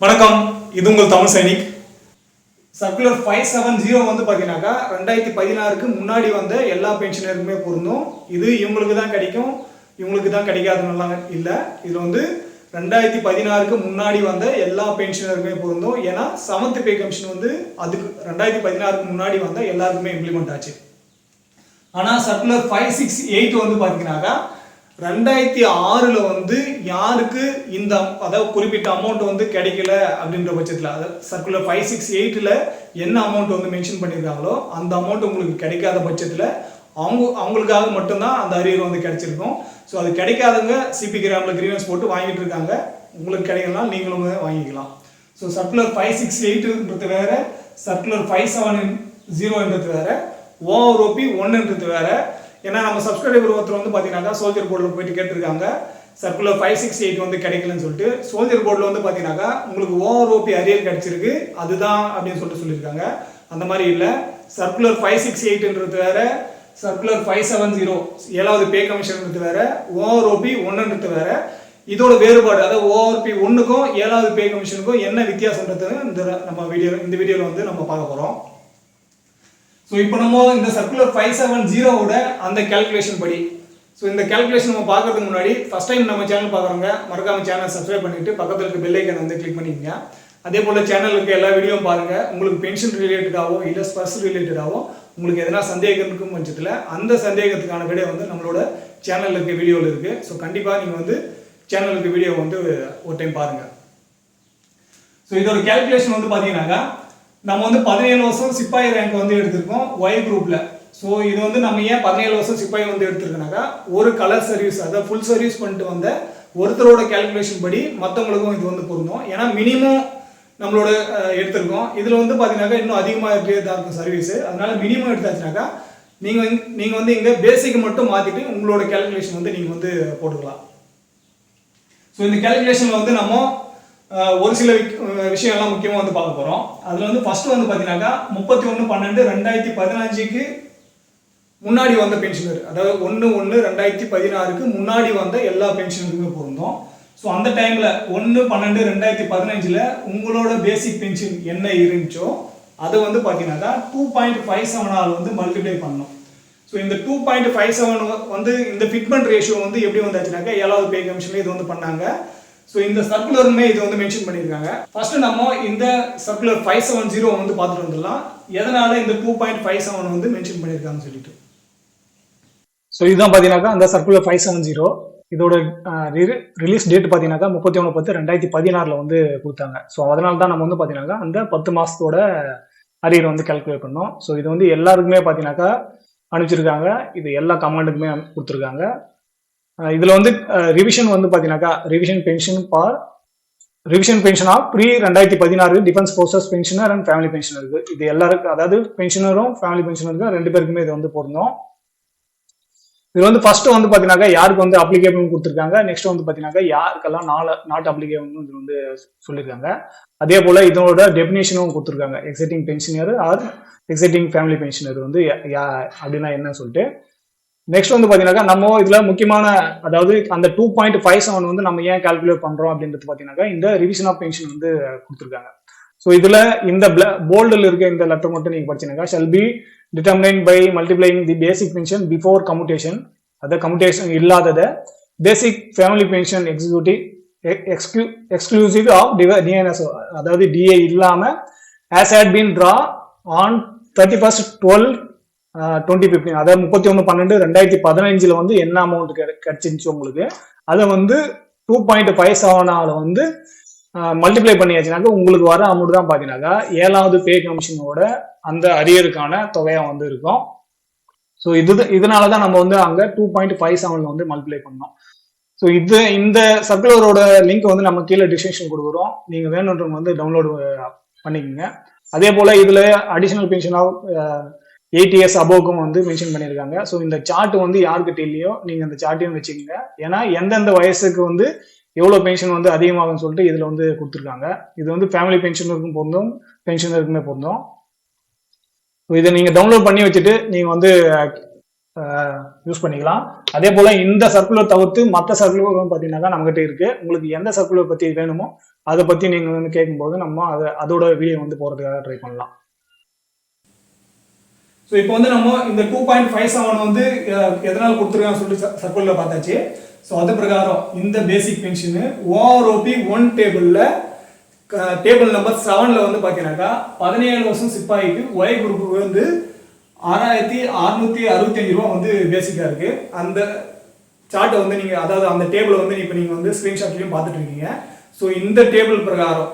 வணக்கம், இது உங்கள் தமிழ் சைனிக். சர்க்குலர் 570 வந்து பார்த்தீங்கன்னாக்கா 2016க்கு முன்னாடி வந்த எல்லா பென்ஷனருக்குமே பொருந்தும். இது இவங்களுக்கு தான் கிடைக்கும், இவங்களுக்கு தான் கிடைக்காதுன்னெல்லாம் இல்லை. இதில் வந்து 2016க்கு முன்னாடி வந்த எல்லா பென்ஷனருக்குமே பொருந்தும். ஏன்னா 7th பே கமிஷன் வந்து அதுக்கு 2016க்கு முன்னாடி வந்த எல்லாருக்குமே இம்ப்ளிமெண்ட் ஆச்சு. ஆனால் சர்க்குலர் 568 வந்து பார்த்தீங்கன்னாக்கா 2006 வந்து யாருக்கு இந்த அதாவது குறிப்பிட்ட அமௌண்ட் வந்து கிடைக்கல அப்படின்ற பட்சத்தில், அதாவது சர்க்குலர் 568ல் என்ன அமௌண்ட் வந்து மென்ஷன் பண்ணியிருக்காங்களோ அந்த அமௌண்ட் உங்களுக்கு கிடைக்காத பட்சத்தில் அவங்களுக்காக மட்டும்தான் அந்த அரியர் வந்து கிடைச்சிருக்கும். ஸோ அது கிடைக்காதவங்க சிபி கிராமில் கிரீவன்ஸ் போட்டு வாங்கிட்டு இருக்காங்க. உங்களுக்கு கிடைக்கலாம், நீங்களும் வாங்கிக்கலாம். ஸோ சர்க்குலர் 568ன்றது வேற, சர்க்குலர் 570ன்றது வேற, OROP 1ன்றது வேற. ஏன்னா நம்ம சப்ஸ்கிரைபர் ஒருத்தர் வந்து பார்த்தீங்கன்னாக்கா சோல்ஜர் போர்டில் போயிட்டு கேட்டிருக்காங்க, சர்க்குலர் 568 வந்து கிடைக்கலன்னு சொல்லிட்டு. சோல்ஜர் போர்டில் வந்து பார்த்தீங்கன்னாக்கா உங்களுக்கு OROP அரியர் கிடைச்சிருக்கு அதுதான் அப்படின்னு சொல்லியிருக்காங்க. அந்த மாதிரி இல்லை. சர்க்குலர் 568ன்றது வேற, சர்க்குலர் 570 7வது பே கமிஷன்ன்றது வேற, OROP 1ன்றது வேற. இதோட வேறுபாடு, அதாவது ORP 1க்கும் 7வது பே கமிஷனுக்கும் என்ன வித்தியாசம்ன்றது இந்த வீடியோவில் வந்து நம்ம பார்க்க போகிறோம். ஸோ இப்போ நம்ம இந்த சர்க்குலர் 570ஓட அந்த கேல்குலேஷன் படி, ஸோ இந்த கேல்குலேஷன் நம்ம பார்க்கறதுக்கு முன்னாடி ஃபர்ஸ்ட் டைம் நம்ம சேனல் பார்க்குறவங்க மறக்காம சேனல் சப்ஸ்கிரைப் பண்ணிட்டு பக்கத்தில் இருக்க பெல் ஐக்கன் வந்து கிளிக் பண்ணிக்கங்க. அதே போல் சேனலுக்கு எல்லா வீடியோவும் பாருங்கள். உங்களுக்கு பென்ஷன் ரிலேட்டடாகவோ இல்லை ஸ்பர்ஸ் ரிலேட்டடாகவோ உங்களுக்கு எதனா சந்தேகம் இருக்கும் பட்சத்தில் அந்த சந்தேகத்துக்கான விடை வந்து நம்மளோட சேனலில் இருக்க வீடியோவில் இருக்குது. ஸோ கண்டிப்பாக நீங்கள் வந்து சேனலுக்கு வீடியோ வந்து ஒரு டைம் பாருங்கள். ஸோ இதோட கேல்குலேஷன் வந்து பார்த்தீங்கன்னாக்கா நம்ம வந்து 17 வருஷம் சிப்பாய் ரேங்க் வந்து எடுத்திருக்கோம் ஒய் குரூப்ல. ஸோ இது வந்து நம்ம ஏன் 17 வருஷம் சிப்பாய் வந்து எடுத்திருக்கோம்னாக்கா, ஒரு கலர் சர்வீஸ் அதாவது ஃபுல் சர்வீஸ் பண்ணிட்டு வந்த ஒருத்தரோட கேல்குலேஷன் படி மற்றவங்களுக்கும் இது வந்து பொருந்தும். ஏன்னா மினிமம் நம்மளோட எடுத்திருக்கோம். இதில் வந்து பார்த்தீங்கன்னாக்கா இன்னும் அதிகமாக தான் இருக்கும் சர்வீஸ். அதனால மினிமம் எடுத்தாச்சுனாக்கா நீங்கள் வந்து இங்கே பேசிக் மட்டும் மாற்றிட்டு உங்களோட கேல்குலேஷன் வந்து நீங்கள் வந்து போட்டுக்கலாம். ஸோ இந்த கேல்குலேஷனில் வந்து நம்ம ஒரு சில விஷயம்லாம் முக்கியமாக வந்து பார்க்க போகிறோம். அதில் வந்து ஃபர்ஸ்ட் வந்து பார்த்தீங்கன்னாக்கா 31/12/2015க்கு முன்னாடி வந்த பென்ஷனர், அதாவது 1/1/2016க்கு முன்னாடி வந்த எல்லா பென்ஷனுக்குமே பொருந்தும். ஸோ அந்த டைமில் 1/12/2015 உங்களோட பேசிக் பென்ஷன் என்ன இருந்துச்சோ அதை வந்து பார்த்தீங்கன்னாக்கா 2.57 வந்து மல்டிப்ளை பண்ணணும். ஸோ இந்த 2.57 வந்து இந்த ஃபிட்மெண்ட் ரேஷியோ வந்து எப்படி வந்தாச்சுனாக்கா 7வது பே கமிஷனில் இது வந்து பண்ணாங்க. ஸோ இந்த சர்க்குலருமே இது வந்து மென்ஷன் பண்ணியிருக்காங்க. ஃபர்ஸ்ட் நம்ம இந்த சர்க்குலர் 570 வந்து பார்த்துட்டு வந்துடலாம், எதனால இந்த 2.57 வந்து மென்ஷன் பண்ணியிருக்காங்கன்னு சொல்லிட்டு. ஸோ இதுதான் பார்த்தீங்கன்னாக்கா அந்த சர்க்குலர் 570 இதோட ரிலீஸ் டேட் பார்த்தீங்கன்னாக்கா 31/10/2016 வந்து கொடுத்தாங்க. ஸோ அதனால தான் நம்ம வந்து பார்த்தீங்கன்னாக்கா அந்த 10 மாதத்தோட அரியர் வந்து கால்குலேட் பண்ணோம். ஸோ இது வந்து எல்லாருக்குமே பார்த்தீங்கன்னாக்கா அனுப்பிச்சிருக்காங்க. இது எல்லா கமாண்டுக்குமே கொடுத்துருக்காங்க. இதுல வந்து ரிவிஷன் வந்து பாத்தீங்கன்னாக்கா revision pension of pre 2016 defence forces pensioner and family பென்ஷனருக்கு, இது எல்லாருக்கும் அதாவது பென்ஷனரும் ஃபேமிலி பென்ஷனருக்கும் 2 பேருக்குமே இது வந்து பொருந்தும். இது வந்து ஃபர்ஸ்ட் வந்து பாத்தீங்கன்னாக்கா யாருக்கு வந்து அப்ளிகேபிள் கொடுத்துருக்காங்க, நெக்ஸ்ட் வந்து பாத்தீங்கன்னாக்கா யாருக்கெல்லாம் நாட் அப்ளிகேபிள் இது வந்து சொல்லியிருக்காங்க. அதே போல இதோட டெபினேஷனும் கொடுத்துருக்காங்க, existing pensioner or existing family pensioner வந்து அப்படின்னா என்ன சொல்லிட்டு. நெக்ஸ்ட் வந்து பாத்தீங்கன்னா நம்ம இதுல முக்கியமான, அதாவது அந்த 2.57 வந்து நம்ம ஏன் கால்குலேட் பண்றோம் அப்படின்றது பாத்தீங்கன்னா இந்த ரிவிஷன் ஆஃப் பென்ஷன் வந்து கொடுத்துருக்காங்க. ஸோ இதுல இந்த போல்டில் இருக்க இந்த லெட்டர் மட்டும் நீங்க படிச்சீங்கன்னா shall be determined by multiplying the basic pension before commutation, அதாவது கம்யூட்டேஷன் இல்லாதத basic family pension exclusive of DNS, அதாவது டிஏ இல்லாம as had been drawn on 31/12/2015, அதாவது 31/12/2015 வந்து என்ன அமௌண்ட் கிடைச்சிருந்துச்சு உங்களுக்கு, அதை வந்து 2.57 வந்து மல்டிப்ளை பண்ணியாச்சுனாக்கா உங்களுக்கு வர அமௌண்ட் தான் பாத்தீங்கன்னாக்கா 7வது பே கமிஷனோட அந்த அரியருக்கான தொகையா வந்து இருக்கும். ஸோ இதனாலதான் நம்ம வந்து அங்க 2.57 வந்து மல்டிப்ளை பண்ணோம். ஸோ இந்த சர்க்குலரோட லிங்க் வந்து நம்ம கீழே டிஸ்கிரிப்ஷன் கொடுக்குறோம், நீங்க வேணுன்றவங்க வந்து டவுன்லோடு பண்ணிக்கோங்க. அதே போல இதுல அடிஷனல் பென்ஷன் ஆஃப் 8 years அபோவுக்கும் வந்து மென்ஷன் பண்ணியிருக்காங்க. ஸோ இந்த சார்ட் வந்து யாருக்கிட்ட இல்லையோ நீங்க அந்த சார்ட்டையும் வச்சுக்கோங்க. ஏன்னா எந்தெந்த வயசுக்கு வந்து எவ்வளவு பென்ஷன் வந்து அதிகமாகும்னு சொல்லிட்டு இதுல வந்து கொடுத்துருக்காங்க. இது வந்து ஃபேமிலி பென்ஷனருக்கும் பொருந்தும் பென்ஷனருக்குமே பொருந்தும். இதை நீங்க டவுன்லோட் பண்ணி வச்சுட்டு நீங்க வந்து யூஸ் பண்ணிக்கலாம். அதே போல இந்த சர்க்குலர் தவிர்த்து மற்ற சர்க்குலரும் பார்த்தீங்கன்னா நம்மகிட்ட இருக்கு. உங்களுக்கு எந்த சர்க்குலர் பத்தி வேணுமோ அதை பற்றி நீங்கள் வந்து கேட்கும்போது நம்ம அதோட வீடியோ வந்து போகிறதுக்காக ட்ரை பண்ணலாம். ஸோ இப்போ வந்து நம்ம இந்த 2.57 வந்து எதனால் கொடுத்துருக்கான்னு சொல்லிட்டு சர்க்குலரில் பார்த்தாச்சு. ஸோ அது பிரகாரம் இந்த பேசிக் பென்ஷனு ஓஆர்ஓபி 1 டேபிளில் டேபிள் நம்பர் 7ல் வந்து பார்த்தீங்கன்னாக்கா 17 வருஷம் சிப்பாய்க்கு ஒய் குரூப்புக்கு வந்து 6665 ரூபா வந்து பேசிக்காக இருக்குது. அந்த சார்ட்டை வந்து நீங்கள், அதாவது அந்த டேபிளை வந்து இப்போ நீங்கள் வந்து ஸ்க்ரீன்ஷாட்லையும் பார்த்துட்டு இருக்கீங்க. ஸோ இந்த டேபிள் பிரகாரம்,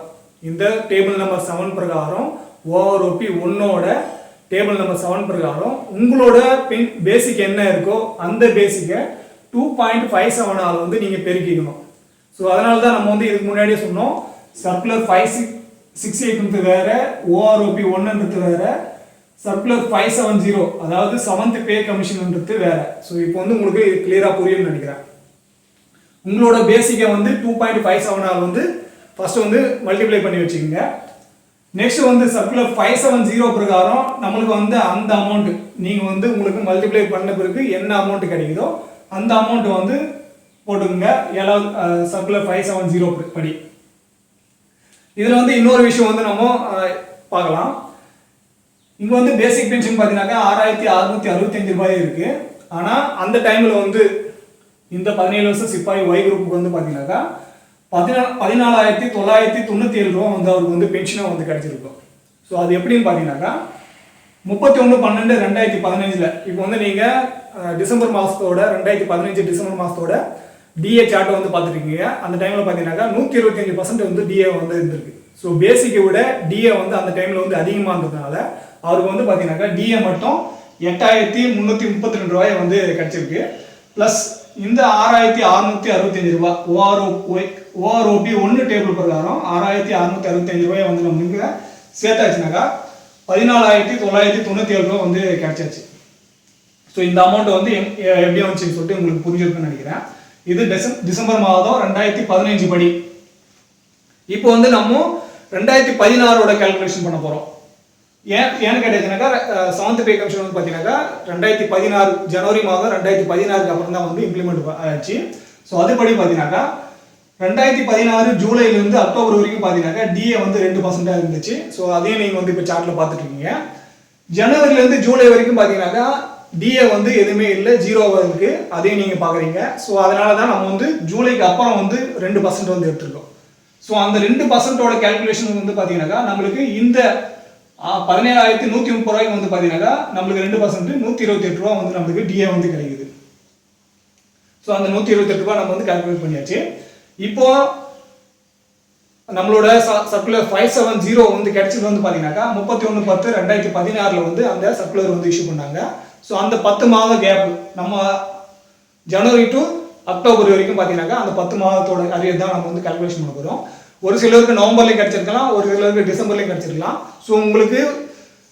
இந்த டேபிள் நம்பர் 7 பிரகாரம் ஓஆர்ஓபி 1ஓட டேபிள் நம்பர் 7 பிரகாரம் உங்களோட பேசிக் என்ன இருக்கோ அந்த பேசிக்கை 2.57 வந்து நீங்கள் பெருக்கிக்கணும். ஸோ அதனால தான் நம்ம வந்து இதுக்கு முன்னாடியே சொன்னோம், சர்க்குலர் 568 வேற, ஓஆர்ஓபி 1 வேற, சர்க்குலர் 570 அதாவது 7th பே கமிஷன்ன்றது வேற. ஸோ இப்போ வந்து உங்களுக்கு கிளியராக புரியும்னு நினைக்கிறேன். உங்களோட பேசிக்கை வந்து 2.57 வந்து ஃபர்ஸ்ட் வந்து மல்டிப்ளை பண்ணி வச்சுக்கோங்க. நெக்ஸ்ட் வந்து சர்க்குலர் 570 பிரகாரம் நம்மளுக்கு வந்து அந்த அமௌண்ட் நீங்கள் வந்து உங்களுக்கு மல்டிப்ளை பண்ண பிறகு என்ன அமௌண்ட் கிடைக்குதோ அந்த அமௌண்ட் வந்து போட்டுக்கோங்க. சர்க்குலர் 570 படி. இதில் வந்து இன்னொரு விஷயம் வந்து நம்ம பார்க்கலாம். இங்கே வந்து பேசிக் பென்ஷன் பார்த்தீங்கன்னாக்கா 6665 ரூபாய் இருக்கு. ஆனால் அந்த டைமில் வந்து இந்த 17 வருஷம் சிப்பாய் ஒய் குரூப்புக்கு வந்து பார்த்தீங்கன்னாக்கா 14,997 ரூபா வந்து அவருக்கு வந்து பென்ஷனாக வந்து கிடைச்சிருக்கும். ஸோ அது எப்படின்னு பார்த்தீங்கன்னாக்கா 31/12/2015 இப்போ வந்து நீங்கள் டிசம்பர் மாதத்தோட 2015 டிசம்பர் மாதத்தோட டிஏ சார்ட்டை வந்து பார்த்துருக்கீங்க. அந்த டைமில் பார்த்தீங்கன்னாக்கா 125% வந்து டிஏ வந்து இருந்திருக்கு. ஸோ பேசிக்கை விட டிஏ வந்து அந்த டைமில் வந்து அதிகமாக இருந்ததுனால அவருக்கு வந்து பார்த்தீங்கன்னாக்கா டிஏ மட்டும் 8,332 ரூபாய் வந்து கிடைச்சிருக்கு. ப்ளஸ் இந்த 6,665 ரூபா ஓஆர்ஓபி 1 டேபிள் பிரகாரம் 6,665 ரூபாய் வந்து நம்ம இங்கே சேர்த்தாச்சுனாக்கா 14,997 ரூபா வந்து கிடைச்சாச்சு. ஸோ இந்த அமௌண்ட் வந்து எப்படி வந்துச்சுன்னு சொல்லிட்டு உங்களுக்கு புரிஞ்சிருக்குன்னு நினைக்கிறேன். இது டிசம்பர் மாதம் 2015 படி. இப்போ வந்து நம்ம 2016ஓட கால்குலேஷன் பண்ண போகிறோம். ஏன்னு கேட்டீங்கன்னாக்கா 7th பே கமிஷன் வந்து பார்த்தீங்கன்னாக்கா 2016 ஜனவரி மாதம் 2016க்கு அப்புறம் தான் வந்து இம்ப்ளிமெண்ட் ஆச்சு. ஸோ அதுபடி பார்த்தீங்கன்னாக்கா 2016 ஜூலைலேருந்து அக்டோபர் வரைக்கும் பார்த்தீங்கன்னாக்கா டிஏ வந்து 2% இருந்துச்சு. ஸோ அதையும் நீங்கள் வந்து இப்போ சார்ட்டில் பார்த்துட்டு இருக்கீங்க. ஜனவரிலேருந்து ஜூலை வரைக்கும் பார்த்தீங்கன்னாக்கா டிஏ வந்து எதுவுமே இல்லை, 0 இருக்கு. அதையும் நீங்கள் பார்க்குறீங்க. ஸோ அதனால தான் நம்ம வந்து ஜூலைக்கு அப்புறம் வந்து 2% வந்து எடுத்துருக்கோம். ஸோ அந்த 2%ஓட கேல்குலேஷன் வந்து பார்த்தீங்கன்னாக்கா நம்மளுக்கு இந்த 17,130 ரூபாய்க்கு வந்து பார்த்தீங்கன்னாக்கா நம்மளுக்கு 2% 128 ரூபா வந்து நம்மளுக்கு டிஏ வந்து கிடைக்குது. ஸோ அந்த 128 ரூபா நம்ம வந்து கால்குலேட் பண்ணியாச்சு. இப்போ நம்மளோட சர்க்குலர் 570 வந்து கிடைச்சது வந்து பார்த்தீங்கன்னாக்கா 31/10/2016 வந்து அந்த சர்க்குலர் வந்து இஷ்யூ பண்ணாங்க. ஸோ அந்த 10 மாத கேப் நம்ம ஜனவரி டு அக்டோபர் வரைக்கும் பார்த்தீங்கன்னாக்கா அந்த 10 மாதத்தோட அரியர் தான் நம்ம வந்து கால்குலேஷன் பண்ண போகிறோம். ஒரு சிலருக்கு நவம்பர்லேயும் கிடச்சிருக்கலாம், ஒரு சிலருக்கு டிசம்பர்லேயும் கிடச்சிருக்கலாம். ஸோ உங்களுக்கு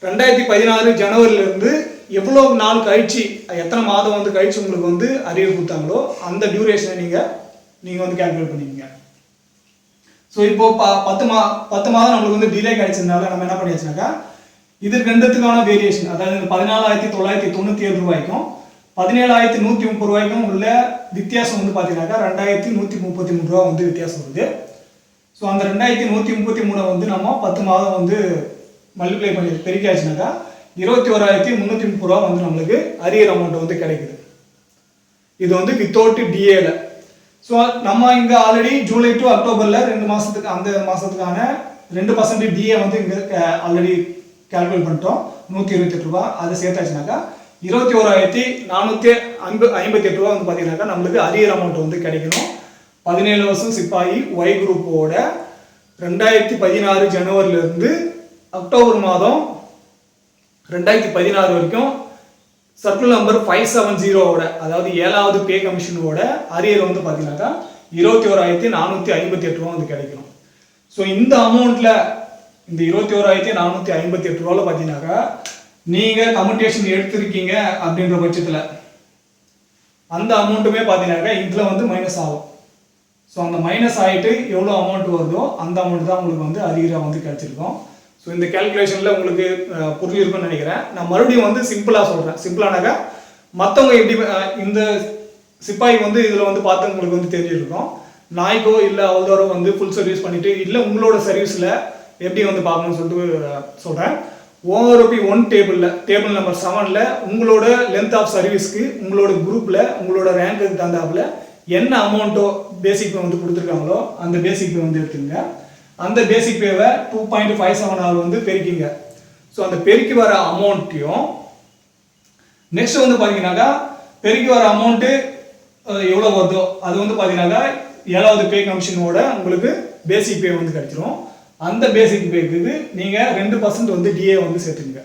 2016 ஜனவரியிலேருந்து எவ்வளோ நாள் கழிச்சு, எத்தனை மாதம் வந்து கழிச்சு உங்களுக்கு வந்து அரியர் கொடுத்தாங்களோ அந்த டியூரேஷனை நீங்கள் வந்து கால்குலேட் பண்ணிக்கங்க. ஸோ இப்போ 10 மாதம் நம்மளுக்கு வந்து டிலே கிடைச்சதுனால நம்ம என்ன பண்ணியாச்சுனாக்கா இது ரெண்டுத்துக்கான வேரியேஷன், அதாவது 14,997 ரூபாய்க்கும் 17,130 ரூபாய்க்கும் உள்ள வித்தியாசம் வந்து பார்த்தீங்கன்னாக்கா 2,133 ரூபா வந்து வித்தியாசம் வருது. ஸோ அந்த 2,133 வந்து நம்ம 10 மாதம் வந்து மல்டிப்ளை பண்ணி பெருக்கியாச்சுனாக்கா 21,330 ரூபா வந்து நம்மளுக்கு அரியர் அமௌண்ட் வந்து கிடைக்குது. இது வந்து வித்தவுட் டிஏல. ஸோ நம்ம இங்கே ஆல்ரெடி ஜூலை டு அக்டோபரில் 2 மாதத்துக்கு அந்த மாதத்துக்கான 2% டிஏ வந்து இங்கே ஆல்ரெடி கால்குலேட் பண்ணிட்டோம். 128 ரூபா அதை சேர்த்தாச்சுனாக்கா 21,458 ரூபா வந்து பார்த்தீங்கன்னாக்கா நம்மளுக்கு அரியர் அமௌண்ட் வந்து கிடைக்கணும். 17 வருஷம் சிப்பாயி ஒய் குரூப்போட 2016 ஜனவரியிலேருந்து அக்டோபர் மாதம் 2016 வரைக்கும் சர்க்குலர் நம்பர் 570ஓட, அதாவது 7வது பே கமிஷனோட அரியர் வந்து பார்த்தீங்கன்னாக்கா 21,458 ரூபா வந்து கிடைக்கணும். ஸோ இந்த அமௌண்ட்ல இந்த 21,458 ரூபாவில் பார்த்தீங்கன்னாக்கா நீங்கள் கம்யூட்டேஷன் எடுத்திருக்கீங்க அப்படின்ற பட்சத்தில் அந்த அமௌண்ட்டுமே பார்த்தீங்கன்னாக்கா இதில் வந்து மைனஸ் ஆகும். ஸோ அந்த மைனஸ் ஆகிட்டு எவ்வளோ அமௌண்ட் வருதோ அந்த அமௌண்ட் தான் உங்களுக்கு வந்து அரியராக வந்து கிடைச்சிருக்கும். ஸோ இந்த கேல்குலேஷனில் உங்களுக்கு புரிஞ்சிருக்கும்னு நினைக்கிறேன். நான் மறுபடியும் வந்து சிம்பிளாக சொல்கிறேன். சிம்பிளானாக்கா மற்றவங்க எப்படி இந்த சிப்பாய் வந்து இதில் வந்து பார்த்து உங்களுக்கு வந்து தெரிஞ்சிருக்கும். நாய்க்கோ இல்லை அவ்வளோ வந்து ஃபுல் சர்வீஸ் பண்ணிவிட்டு இல்லை உங்களோட சர்வீஸில் எப்படி வந்து பார்க்கணும்னு சொல்லிட்டு சொல்கிறேன். ORP 1 டேபிள் நம்பர் 7ல் உங்களோட லென்த் ஆஃப் சர்வீஸ்க்கு உங்களோட குரூப்பில் உங்களோட ரேங்க்குக்கு தகுந்தாப்புல என்ன அமௌண்ட்டோ பேசிக் பே வந்து கொடுத்துருக்காங்களோ அந்த பேசிக் பே வந்து எடுத்துங்க. அந்த பேசிக் பேவை 2.57 hour வந்து பெருக்கிங்க. ஸோ அந்த பெருக்கி வர அமௌண்ட்டையும் நெக்ஸ்ட் வந்து பார்த்தீங்கன்னாக்கா பெருக்கி வர அமௌண்ட்டு எவ்வளோ வருதோ அது வந்து பார்த்தீங்கன்னாக்கா 7வது பே கமிஷனோட உங்களுக்கு பேசிக் பே வந்து கிடைச்சிரும். அந்த பேசிக் பேக்கு நீங்கள் 2% வந்து டிஏ வந்து சேர்த்துக்குங்க.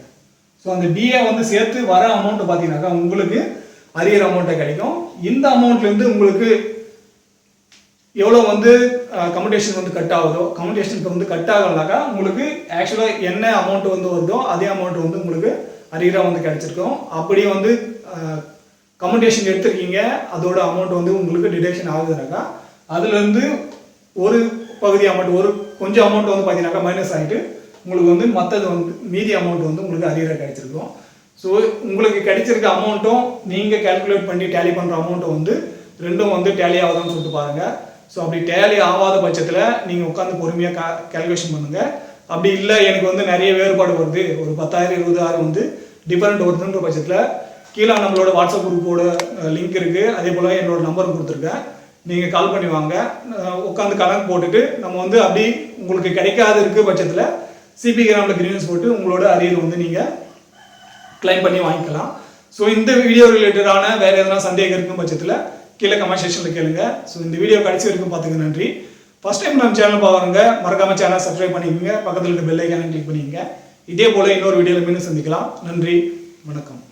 ஸோ அந்த டிஏ வந்து சேர்த்து வர அமௌண்ட் பார்த்தீங்கன்னாக்கா உங்களுக்கு அரியர் அமௌண்ட்டை கிடைக்கும். இந்த அமௌண்ட்லேருந்து உங்களுக்கு எவ்வளோ வந்து கம்யூனிகேஷன் வந்து கட் ஆகுதோ கம்யூனிகேஷனுக்கு வந்து கட் ஆகலனாக்கா உங்களுக்கு ஆக்சுவலாக என்ன அமௌண்ட் வந்து வருதோ அதே அமௌண்ட் வந்து உங்களுக்கு அரியராக வந்து கிடைச்சிருக்கும். அப்படியே வந்து கம்யூனிகேஷன் எடுத்திருக்கீங்க அதோட அமௌண்ட் வந்து உங்களுக்கு டிடக்ஷன் ஆகுதுனாக்கா அதுலேருந்து ஒரு பகுதி அமௌண்ட் ஒரு கொஞ்சம் அமௌண்ட் வந்து பார்த்தீங்கன்னாக்கா மைனஸ் ஆகிட்டு உங்களுக்கு வந்து மற்றது வந்து மீதி அமௌண்ட் வந்து உங்களுக்கு அரியராக கிடைச்சிருக்கும். ஸோ உங்களுக்கு கிடைச்சிருக்க அமௌண்ட்டும் நீங்கள் கேல்குலேட் பண்ணி டேலி பண்ணுற அமௌண்ட்டும் வந்து ரெண்டும் வந்து டேலி ஆகுதான்னு சொல்லிட்டு பாருங்கள். ஸோ அப்படி டேலி ஆகாத பட்சத்தில் நீங்கள் உட்காந்து பொறுமையாக கேல்குலேஷன் பண்ணுங்கள். அப்படி இல்லை எனக்கு வந்து நிறைய வேறுபாடு வருது ஒரு 10,000 20,000 வந்து டிஃபரெண்ட் வருதுன்ற பட்சத்தில் கீழே நம்மளோட வாட்ஸ்அப் குரூப்போட லிங்க் இருக்குது. அதே போல் என்னோட நம்பர் கொடுத்துருக்கேன். நீங்கள் கால் பண்ணி வாங்க உட்காந்து கணக்கு போட்டுட்டு நம்ம வந்து அப்படி உங்களுக்கு கிடைக்காது இருக்க பட்சத்தில் சிபி கிராமில் கிரீன்ஸ் போட்டு உங்களோட அரியர் வந்து நீங்கள் கிளைம் பண்ணி வாங்கிக்கலாம். ஸோ இந்த வீடியோ ரிலேட்டடான வேறு எதனா சந்தேகம் இருக்கும் பட்சத்தில் கீழே கமெண்ட் செக்ஷனில் கேளுங்க. ஸோ இந்த வீடியோ கடைசி வரைக்கும் பார்த்துக்க நன்றி. ஃபர்ஸ்ட் டைம் நம்ம சேனல் பாருங்க மறக்காமல் சேனல் சப்ஸ்கிரைப் பண்ணிக்கோங்க. பக்கத்தில் இருக்க பெல் ஐக்கானை கிளிக் பண்ணிக்கோங்க. இதே போல் இன்னொரு வீடியோவில் மீண்டும் சந்திக்கலாம். நன்றி, வணக்கம்.